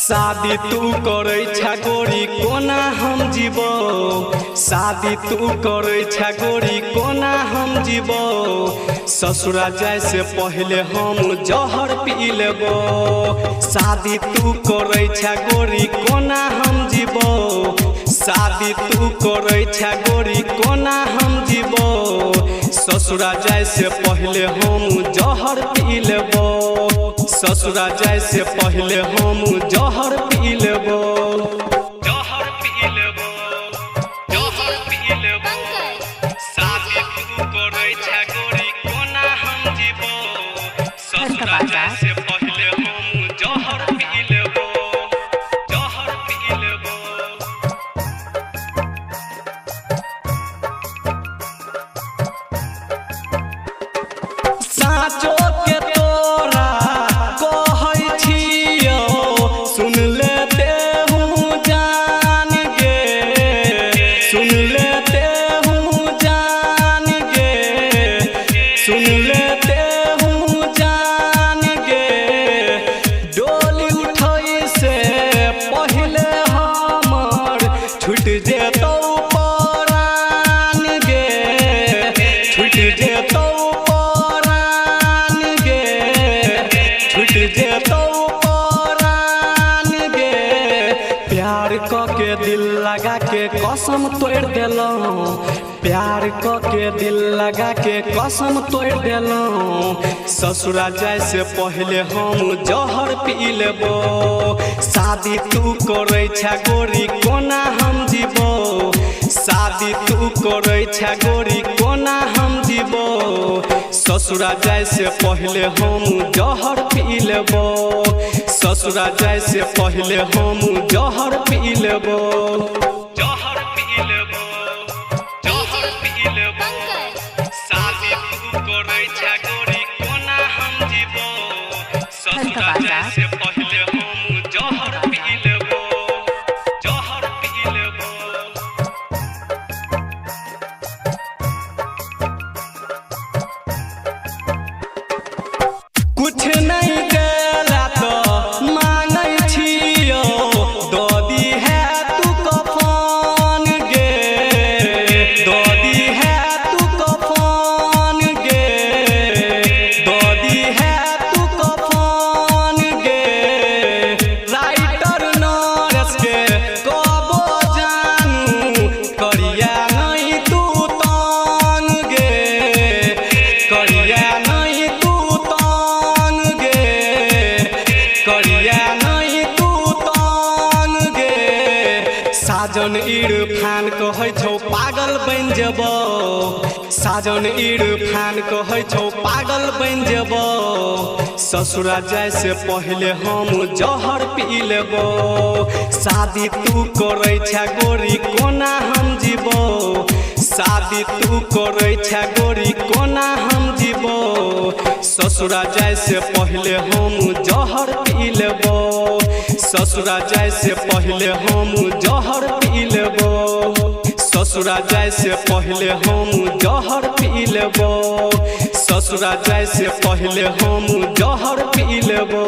शादी तू करे छा गोरी कोना हम जीवो शादी तू करे छा गोरी कोना हम जीवो ससुरा जाए से पहले हम जहर पी लेबो शादी तू करे छा गोरी कोना हम जीवो शादी तू करे छा गोरी कोना हम जीवो ससुरा जाए से पहले हम जहर पी लेबो ससुरा जाए से पहले हम जहर पी लेबो जहर पी लेबो जहर पी लेबो शादी तू करे छा गोरी कोना हम जीवो ससुरा जाए से पहले हम जहर पी लेबो जहर पी लेबो साचो के सुन लेते हूँ जान गे डोली उठई से पहले हमर छूट जेतौ परान गे छूट जेतौ परान गे छूट जेतौ परान गे प्यार के दिल लगा के कसम तोड़ देलौं प्यार के दिल लगा के कसम तोड़ देलौं ससुरा जाए से पहले हम जहर पी लेबो शादी तू करे छा गोरी कोना हम जीवो शादी तू करे छा गोरी कोना हम जीवो ससुरा जाए से पहले हम जहर पी लेबो ससुरा जाए से पहले हम जहर पी लेबो जहर पी लेबो शादी तू करे छा गोरी कोना हम जीवो ससुरा जाए से पहले हम जहर पी लेबो जहर पी लेबो कुछ नहीं देला तो मांगै छियो ददी है तू कफन गे ददी है तू कफन गे ददी है तू कफन गे राइटर नरेश के कबो जानू करिया नहीं तू तन गे करिया नहीं तू तन गे करिया नहीं तू तन गे साजन इरफान कहै छौ पागल बन जेबो साजन इरफान कहै छौ पागल बन जेबो ससुरा जाए से पहले हम जहर पी लेबो शादी तू करे छा गोरी कोना हम जीवो शादी तू करे छा गोरी कोना हम जीवो ससुरा जाए से पहले हम जहर पी लेबो ससुरा जाए से पहले हम जहर पी लेबो ससुरा जाए से पहले हम जहर पी लेबो ससुरा जाए से पहले हम जहर पी लेबो।